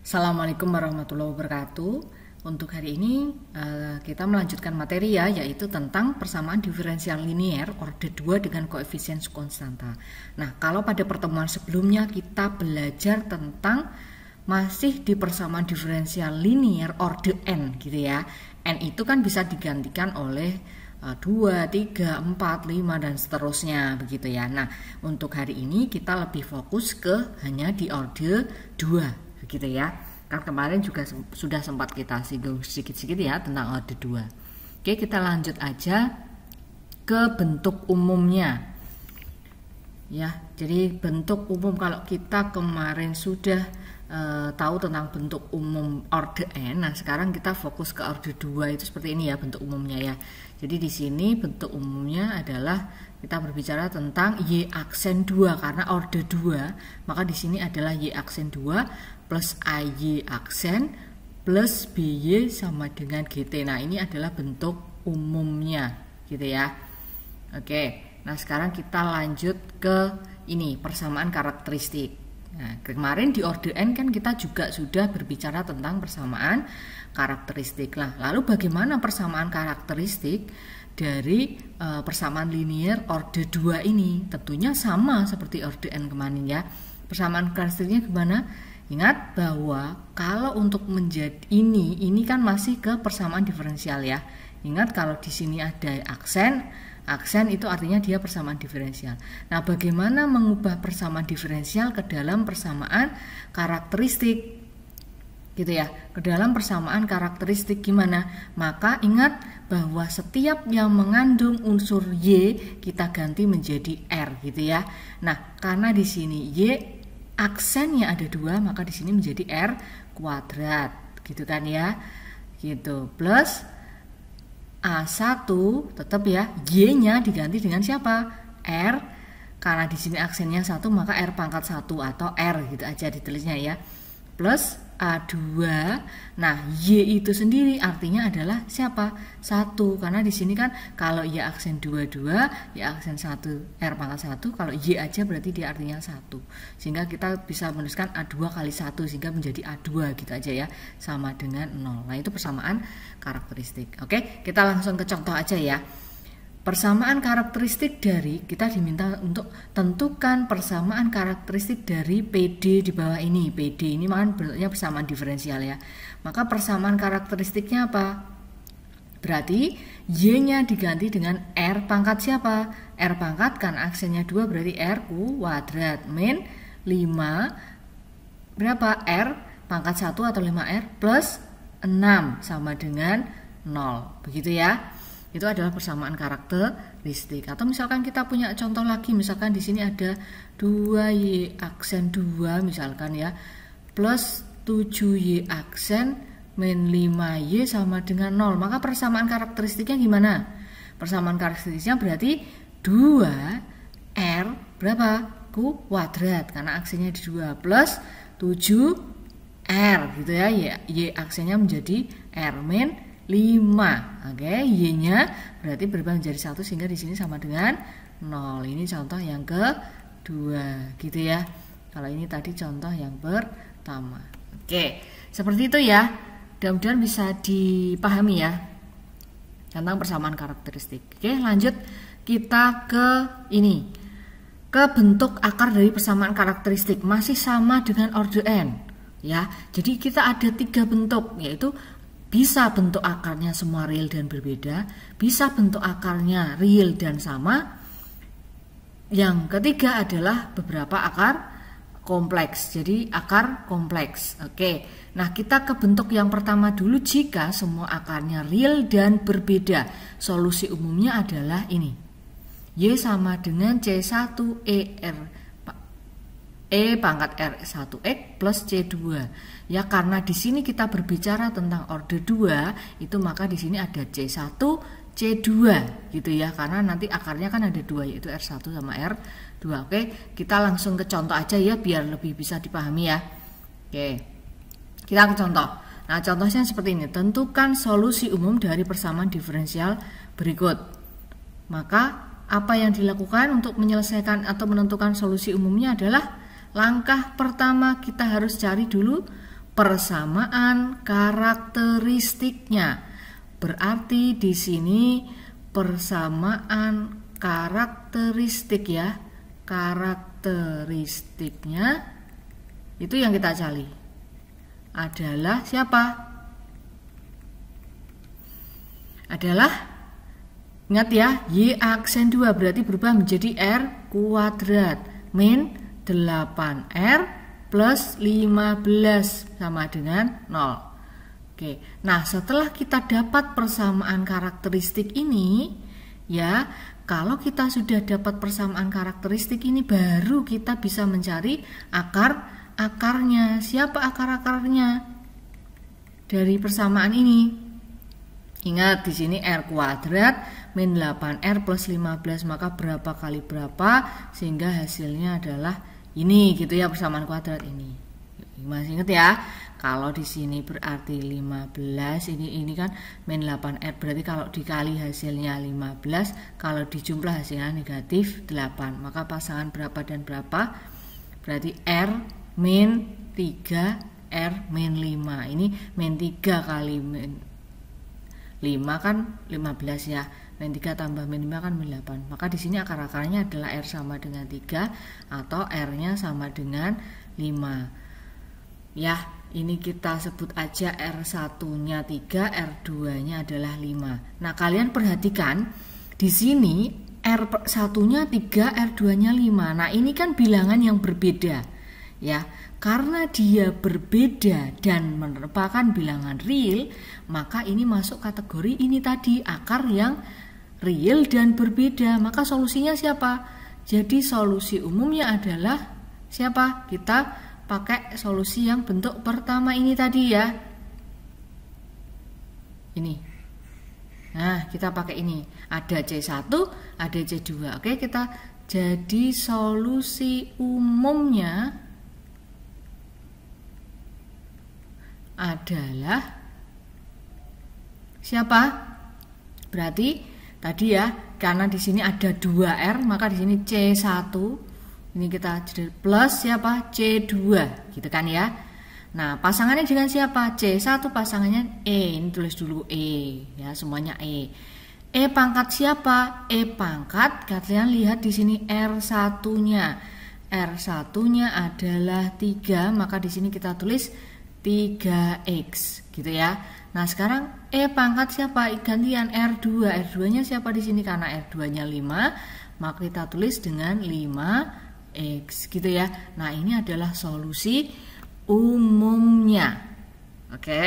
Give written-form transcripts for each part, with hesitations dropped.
Assalamualaikum warahmatullahi wabarakatuh. Untuk hari ini kita melanjutkan materi ya, yaitu tentang persamaan diferensial linier orde 2 dengan koefisien konstanta. Nah, kalau pada pertemuan sebelumnya kita belajar tentang masih di persamaan diferensial linier orde n gitu ya. N itu kan bisa digantikan oleh 2, 3, 4, 5 dan seterusnya begitu ya. Nah, untuk hari ini kita lebih fokus ke hanya di orde 2 begitu ya. Kan kemarin juga sudah sempat kita singgung sedikit-sedikit ya tentang orde 2. Oke, kita lanjut aja ke bentuk umumnya. Ya, jadi bentuk umum kalau kita kemarin sudah tahu tentang bentuk umum orde n. Nah, sekarang kita fokus ke orde 2 itu seperti ini ya bentuk umumnya ya. Jadi di sini bentuk umumnya adalah kita berbicara tentang Y aksen 2 karena orde 2, maka di sini adalah Y aksen 2 plus AY aksen plus BY sama dengan GT. Nah, ini adalah bentuk umumnya gitu ya. Oke, nah sekarang kita lanjut ke ini persamaan karakteristik. Nah, kemarin di orde n kan kita juga sudah berbicara tentang persamaan karakteristik. Nah, lalu bagaimana persamaan karakteristik dari persamaan linier orde 2 ini? Tentunya sama seperti orde n kemarin ya. Persamaan karakteristiknya gimana? Ingat bahwa kalau untuk menjadi ini kan masih ke persamaan diferensial ya. Ingat kalau di sini ada aksen itu artinya dia persamaan diferensial. Nah, bagaimana mengubah persamaan diferensial ke dalam persamaan karakteristik? Gitu ya. Ke dalam persamaan karakteristik gimana? Maka ingat bahwa setiap yang mengandung unsur Y kita ganti menjadi R gitu ya. Nah, karena di sini Y aksennya ada 2, maka di sini menjadi R kuadrat gitu kan ya. Gitu. Plus A1 tetap ya, Y-nya diganti dengan siapa? R. Karena di sini aksennya 1, maka R pangkat 1 atau R gitu aja ditulisnya ya. Plus A2. Nah, Y itu sendiri artinya adalah siapa? 1. Karena di sini kan kalau Y aksen 22, Y aksen 1, R pangkat 1, kalau Y aja berarti dia artinya 1. Sehingga kita bisa menuliskan A2 kali 1 sehingga menjadi A2 gitu aja ya, sama dengan 0. Nah, itu persamaan karakteristik. Oke, kita langsung ke contoh aja ya. Persamaan karakteristik dari, kita diminta untuk tentukan persamaan karakteristik dari PD di bawah ini. PD ini kan bentuknya persamaan diferensial ya. Maka persamaan karakteristiknya apa? Berarti Y-nya diganti dengan R pangkat siapa? R pangkat kan aksennya 2 berarti R kuadrat min 5 berapa? R pangkat 1 atau 5R plus 6 sama dengan 0. Begitu ya. Itu adalah persamaan karakteristik. Atau misalkan kita punya contoh lagi, misalkan di sini ada 2Y aksen 2 misalkan ya, plus 7Y aksen min 5Y sama dengan 0. Maka persamaan karakteristiknya gimana? Persamaan karakteristiknya berarti 2R berapa? Kuadrat karena aksennya di 2 plus 7R gitu ya. Y aksennya menjadi R min 5. Oke, Y-nya berarti berubah menjadi 1 sehingga di sini sama dengan 0. Ini contoh yang kedua gitu ya. Kalau ini tadi contoh yang pertama. Oke, seperti itu ya. Mudah-mudahan bisa dipahami ya tentang persamaan karakteristik. Oke, lanjut kita ke ini. Ke bentuk akar dari persamaan karakteristik masih sama dengan orde n ya. Jadi kita ada 3 bentuk, yaitu bisa bentuk akarnya semua real dan berbeda, bisa bentuk akarnya real dan sama. Yang ketiga adalah beberapa akar kompleks, jadi akar kompleks. Oke, nah kita ke bentuk yang pertama dulu. Jika semua akarnya real dan berbeda, solusi umumnya adalah ini. Y sama dengan E pangkat R1X plus C2. Ya, karena di sini kita berbicara tentang orde 2, itu maka di sini ada C1, C2 gitu ya. Karena nanti akarnya kan ada 2, yaitu R1 sama R2. Oke, kita langsung ke contoh aja ya biar lebih bisa dipahami ya. Oke. Kita ke contoh. Nah, contohnya seperti ini. Tentukan solusi umum dari persamaan diferensial berikut. Maka apa yang dilakukan untuk menyelesaikan atau menentukan solusi umumnya adalah langkah pertama kita harus cari dulu persamaan karakteristiknya. Berarti di sini persamaan karakteristik ya. Karakteristiknya itu yang kita cari adalah siapa? Adalah, ingat ya, Y aksen 2 berarti berubah menjadi R kuadrat min 8R plus 15 sama dengan 0. Oke, nah setelah kita dapat persamaan karakteristik ini, ya, kalau kita sudah dapat persamaan karakteristik ini, baru kita bisa mencari akarnya. Siapa akar-akarnya dari persamaan ini? Ingat di sini R kuadrat min 8R plus 15, maka berapa kali berapa sehingga hasilnya adalah ini gitu ya, persamaan kuadrat ini. Masih ingat ya? Kalau di sini berarti 15, ini kan min 8R, berarti kalau dikali hasilnya 15, kalau dijumlah hasilnya negatif 8. Maka pasangan berapa dan berapa? Berarti R min 3, R min 5. Ini min 3 kali min 5 kan 15 ya. Min 3 tambah min 5 kan min 8. Maka di sini akar-akarnya adalah R sama dengan 3 atau R-nya sama dengan 5. Ya, ini kita sebut aja R1-nya 3, R2-nya adalah 5. Nah, kalian perhatikan di sini R1-nya 3, R2-nya 5. Nah, ini kan bilangan yang berbeda. Ya, karena dia berbeda dan merupakan bilangan real, maka ini masuk kategori ini tadi, akar yang real dan berbeda. Maka solusinya siapa? Jadi solusi umumnya adalah siapa? Kita pakai solusi yang bentuk pertama ini tadi ya. Ini. Nah, kita pakai ini. Ada C1, ada C2. Oke, kita jadi solusi umumnya adalah siapa? Berarti tadi ya, karena di sini ada 2R, maka di sini C1 ini kita plus siapa? C2, gitu kan ya. Nah, pasangannya dengan siapa? C1 pasangannya E. Ini tulis dulu E, ya, semuanya E. E pangkat siapa? E pangkat, kalian lihat di sini R1-nya. R1-nya adalah 3, maka di sini kita tulis 3X, gitu ya. Nah, sekarang E pangkat siapa? Gantian R2. R2-nya siapa di sini? Karena R2-nya 5, maka kita tulis dengan 5X, gitu ya. Nah, ini adalah solusi umumnya. Oke.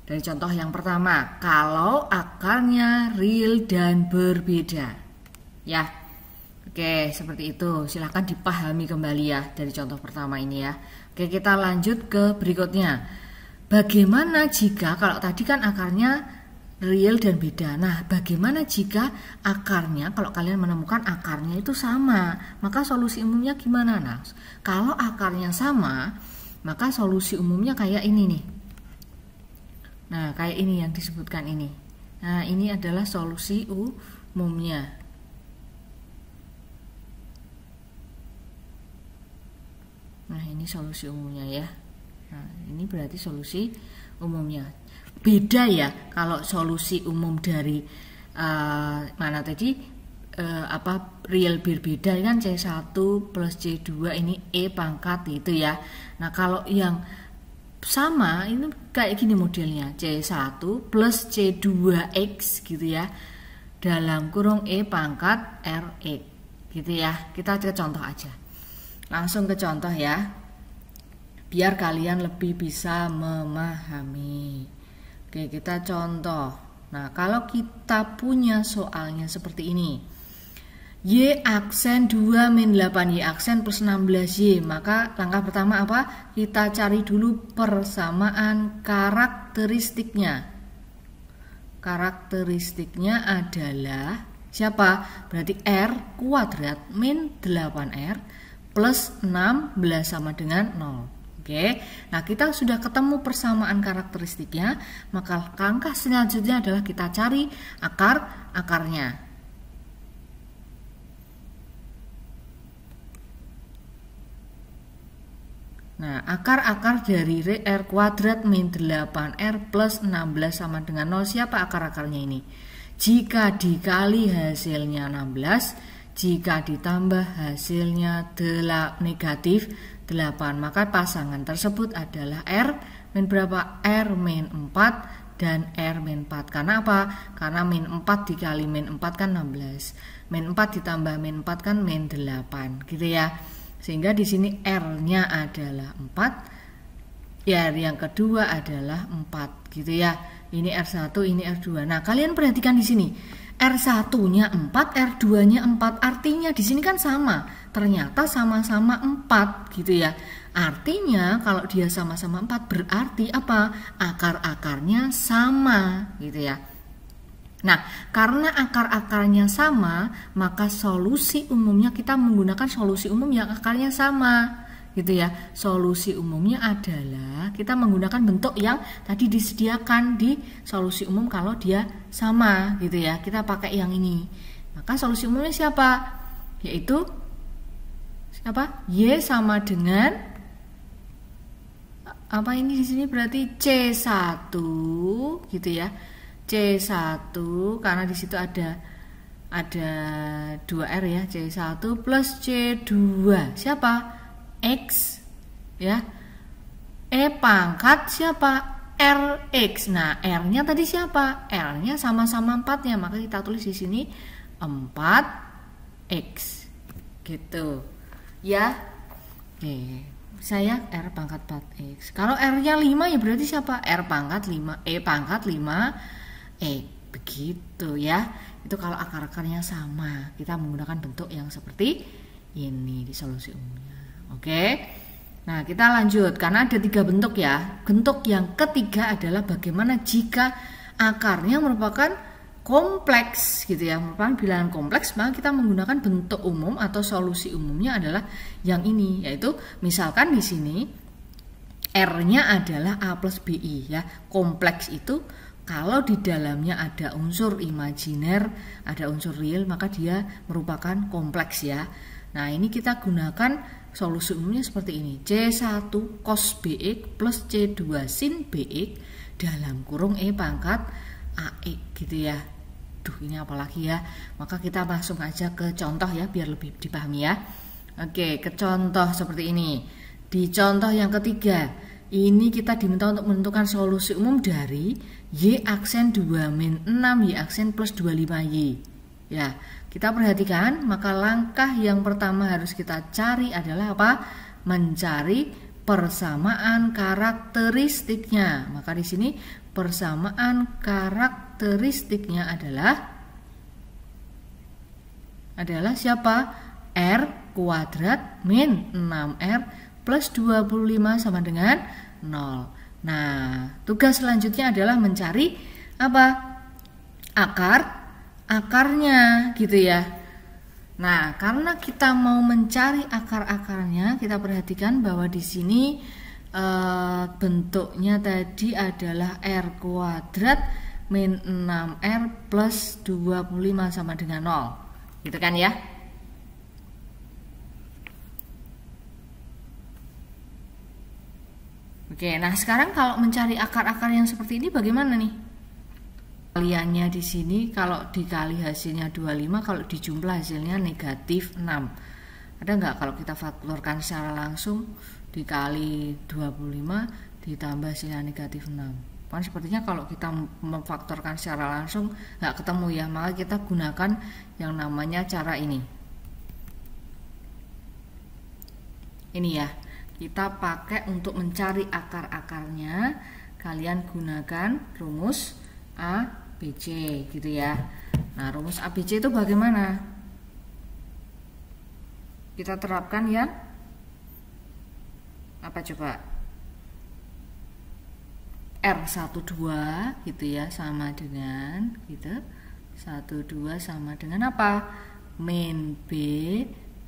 Dari contoh yang pertama, kalau akarnya real dan berbeda. Ya. Oke, seperti itu. Silahkan dipahami kembali ya dari contoh pertama ini ya. Oke, kita lanjut ke berikutnya. Bagaimana jika, kalau tadi kan akarnya real dan beda. Nah, bagaimana jika akarnya, kalau kalian menemukan akarnya itu sama, maka solusi umumnya gimana? Nah, kalau akarnya sama, maka solusi umumnya kayak ini nih. Nah, kayak ini yang disebutkan ini. Nah, ini adalah solusi umumnya. Nah, ini solusi umumnya ya. Nah, ini berarti solusi umumnya. Beda ya kalau solusi umum dari mana tadi real berbeda kan C1 plus C2, ini E pangkat itu ya. Nah, kalau yang sama ini kayak gini modelnya, C1 plus C2X gitu ya, dalam kurung E pangkat RX gitu ya. Kita ke contoh aja, langsung ke contoh ya, biar kalian lebih bisa memahami. Oke, kita contoh. Nah, kalau kita punya soalnya seperti ini, Y aksen 2 min 8Y aksen plus 16Y, maka langkah pertama apa? Kita cari dulu persamaan karakteristiknya. Karakteristiknya adalah siapa? Berarti R kuadrat min 8R plus 16 sama dengan 0. Oke, nah kita sudah ketemu persamaan karakteristiknya, maka langkah selanjutnya adalah kita cari akarnya. Nah, akar-akar dari R kuadrat min 8R plus 16 sama dengan 0. Siapa akar-akarnya ini? Jika dikali hasilnya 16, jika ditambah hasilnya negatif 8, maka pasangan tersebut adalah R min berapa? R min 4 dan R min 4. Karena apa? Karena min 4 dikali min 4 kan 16. Min 4 ditambah min 4 kan min 8, gitu ya. Sehingga di sini R-nya adalah 4, R yang kedua adalah 4, gitu ya. Ini R1, ini R2. Nah, kalian perhatikan di sini. R1-nya 4, R2-nya 4. Artinya di sini kan sama. Ternyata sama-sama 4, gitu ya. Artinya kalau dia sama-sama 4 berarti apa? Akar-akarnya sama, gitu ya. Nah, karena akar-akarnya sama, maka solusi umumnya kita menggunakan solusi umum yang akarnya sama, gitu ya. Solusi umumnya adalah kita menggunakan bentuk yang tadi disediakan di solusi umum kalau dia sama, gitu ya. Kita pakai yang ini. Maka solusi umumnya siapa? Yaitu siapa? Y sama dengan apa ini di sini berarti C1, gitu ya. C1 karena di situ ada 2R ya, C1 plus C2. Siapa? X ya. E pangkat siapa? RX. Nah, R-nya tadi siapa? R-nya sama-sama 4-nya, maka kita tulis di sini 4X. Gitu. Ya. Oke. Saya R pangkat 4X. Kalau R-nya 5 ya berarti siapa? R pangkat 5, E pangkat 5X. Begitu ya. Itu kalau akar-akarnya sama. Kita menggunakan bentuk yang seperti ini di solusi umumnya. Oke. Nah, kita lanjut. Karena ada 3 bentuk ya. Bentuk yang ketiga adalah bagaimana jika akarnya merupakan kompleks, gitu ya, merupakan bilangan kompleks, maka kita menggunakan bentuk umum atau solusi umumnya adalah yang ini, yaitu misalkan di sini R-nya adalah A plus BI ya. Kompleks itu kalau di dalamnya ada unsur imajiner, ada unsur real, maka dia merupakan kompleks ya. Nah, ini kita gunakan solusi umumnya seperti ini. C1 cos BX plus C2 sin BX dalam kurung E pangkat AX, gitu ya. Duh, ini apalagi ya. Maka kita langsung aja ke contoh ya biar lebih dipahami ya. Oke, ke contoh seperti ini. Di contoh yang ketiga, ini kita diminta untuk menentukan solusi umum dari Y aksen 2 min 6 Y aksen plus 25Y. Ya, kita perhatikan, maka langkah yang pertama harus kita cari adalah apa? Mencari persamaan karakteristiknya. Maka di sini persamaan karakteristiknya adalah siapa? R kuadrat min 6R plus 25 sama dengan 0. Nah, tugas selanjutnya adalah mencari apa? Akarnya, gitu ya. Nah, karena kita mau mencari akar-akarnya, kita perhatikan bahwa di sini bentuknya tadi adalah R kuadrat min 6R plus 25 sama dengan 0, gitu kan ya. Oke, nah sekarang kalau mencari akar-akar yang seperti ini bagaimana nih? Kaliannya di sini kalau dikali hasilnya 25, kalau dijumlah hasilnya negatif 6. Ada nggak kalau kita faktorkan secara langsung dikali 25 ditambah hasilnya negatif 6? Kan sepertinya kalau kita memfaktorkan secara langsung nggak ketemu ya, maka kita gunakan yang namanya cara ini. Ini ya, kita pakai untuk mencari akar-akarnya. Kalian gunakan rumus ABC, gitu ya. Nah, rumus ABC itu bagaimana? Kita terapkan ya. Apa coba? R12 gitu ya, sama dengan gitu. 12 sama dengan apa? Min B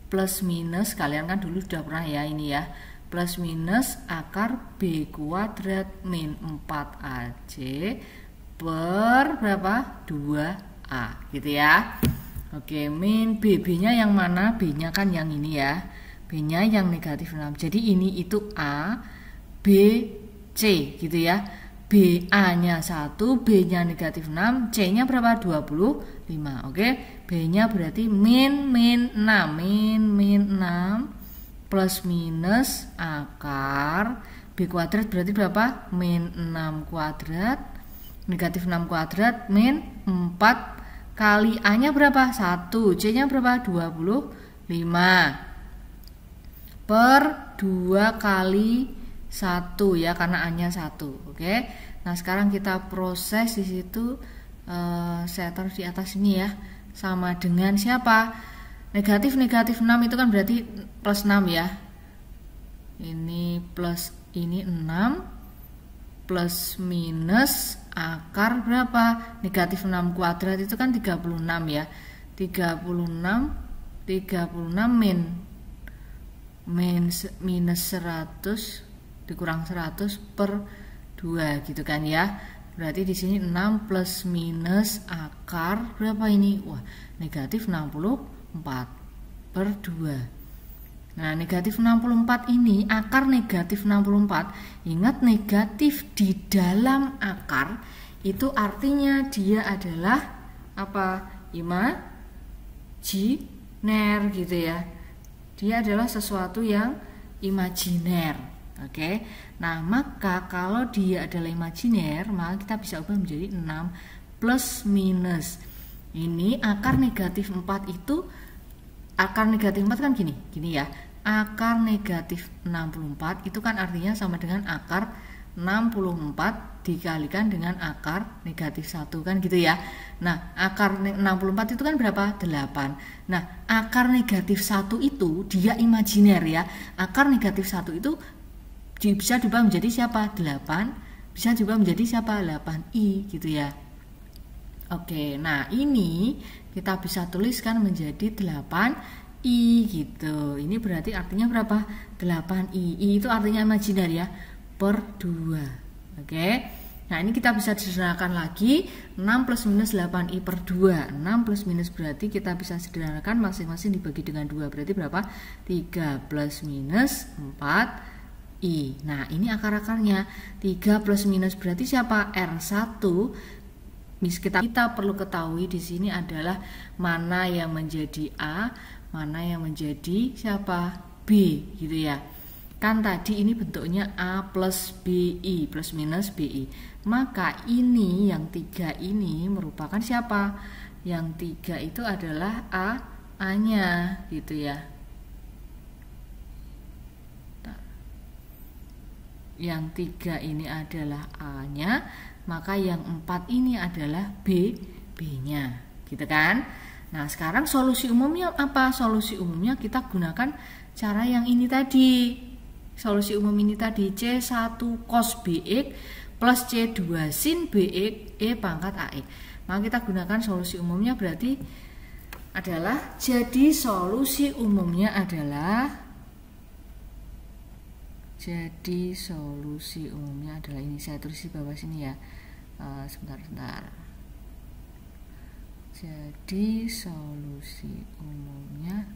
plus minus, kalian kan dulu sudah pernah ya ini ya. Plus minus akar B kuadrat min 4AC per berapa? 2A, gitu ya. Oke, min BB nya yang mana? B nya kan yang ini ya. B-nya yang negatif 6. Jadi ini itu A, B, C gitu ya. BA-nya 1, B-nya negatif 6, C-nya berapa? 25. Oke, B-nya berarti min 6. Min 6 plus minus akar B kuadrat berarti berapa? Min 6 kuadrat negatif 6 kuadrat min 4 kali A-nya berapa? 1, C-nya berapa? 25 per 2 kali 1 ya, karena A-nya 1. Oke. Nah, sekarang kita proses di situ, saya taruh di atas ini ya. Sama dengan siapa? Negatif 6 itu kan berarti plus 6 ya. Ini plus ini 6 plus minus akar berapa? Negatif 6 kuadrat itu kan 36 ya. 36 minus 100 dikurang 100 per 2 gitu kan ya. Berarti di sini 6 plus minus akar berapa ini? Wah, negatif 64 per 2. Nah, negatif 64 ini, akar negatif 64, ingat negatif di dalam akar itu artinya dia adalah apa? Imajiner gitu ya. Dia adalah sesuatu yang imajiner. Oke. Nah, maka kalau dia adalah imajiner, maka kita bisa ubah menjadi 6 plus minus. Ini akar negatif 4 itu, akar negatif 4 kan gini ya. Akar negatif 64 itu kan artinya sama dengan akar 64 dikalikan dengan akar negatif 1 kan gitu ya. Nah, akar 64 itu kan berapa? 8. Nah, akar negatif 1 itu dia imajiner ya. Akar negatif 1 itu bisa diubah menjadi siapa? 8. Bisa diubah menjadi siapa? 8i gitu ya. Oke, nah ini kita bisa tuliskan menjadi 8i gitu. Ini berarti artinya berapa? 8i. I itu artinya imajiner ya, per 2. Oke. Nah, ini kita bisa sederhanakan lagi. 6 plus minus 8i per 2. 6 plus minus berarti kita bisa sederhanakan masing-masing dibagi dengan 2. Berarti berapa? 3 plus minus 4i. Nah, ini akar-akarnya. 3 plus minus berarti siapa? R1. Kita perlu ketahui di sini adalah mana yang menjadi A, mana yang menjadi siapa? B gitu ya. Kan tadi ini bentuknya A plus BI, plus minus BI. Maka ini yang 3 ini merupakan siapa? Yang 3 itu adalah A-nya gitu ya. Yang 3 ini adalah A-nya, maka yang 4 ini adalah B-nya, gitu kan? Nah, sekarang solusi umumnya apa? Solusi umumnya kita gunakan cara yang ini tadi. Solusi umum ini tadi, C1 cos BX plus C2 sin BX E pangkat AX. Maka kita gunakan solusi umumnya berarti adalah, jadi solusi umumnya adalah ini, saya tulis di bawah sini ya. Sebentar. Jadi solusi umumnya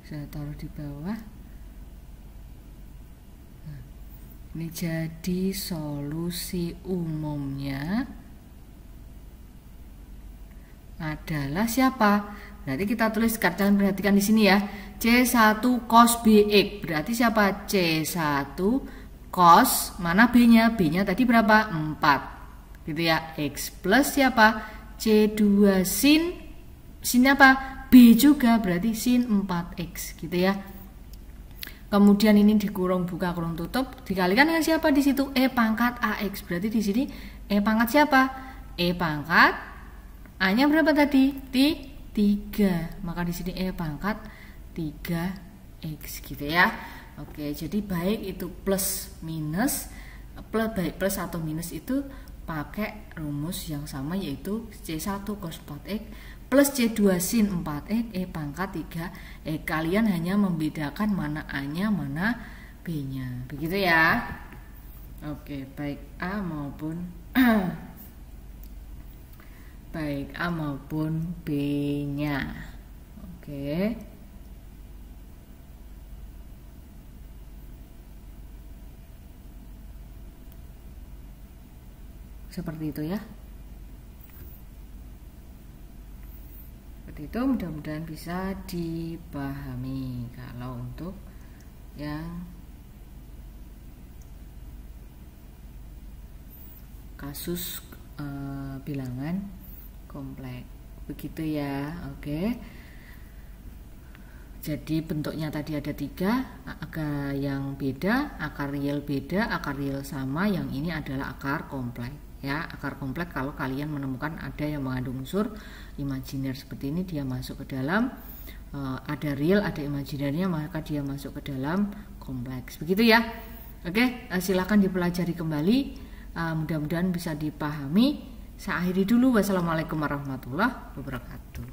saya taruh di bawah. Nah, ini jadi solusi umumnya adalah siapa? Berarti kita tulis, kalian perhatikan di sini ya. C1 cos BX berarti siapa? C1 cos, mana B-nya? B-nya tadi berapa? 4. Gitu ya. X plus siapa? C2 sin apa? B juga, berarti sin 4X gitu ya. Kemudian ini dikurung, buka kurung tutup, dikalikan dengan siapa di situ? E pangkat AX. Berarti di sini E pangkat siapa? E pangkat A-nya berapa tadi? 3. Maka di sini E pangkat 3X gitu ya. Oke, jadi baik itu plus minus, baik plus atau minus itu pakai rumus yang sama, yaitu C1 cos 4X plus C2 sin 4X E pangkat 3. Kalian hanya membedakan mana A-nya, mana B-nya. Begitu ya. Oke, baik A maupun baik A maupun B-nya. Oke. Seperti itu ya. Seperti itu, mudah-mudahan bisa dipahami kalau untuk yang kasus bilangan kompleks. Begitu ya. Oke. Jadi bentuknya tadi ada 3, akar yang beda, akar real beda, akar real sama, yang ini adalah akar kompleks. Ya, akar kompleks kalau kalian menemukan ada yang mengandung unsur imajiner seperti ini, dia masuk ke dalam ada real, ada imajinernya, maka dia masuk ke dalam kompleks. Begitu ya. Oke, silakan dipelajari kembali. Mudah-mudahan bisa dipahami. Saya akhiri dulu. Wassalamualaikum warahmatullahi wabarakatuh.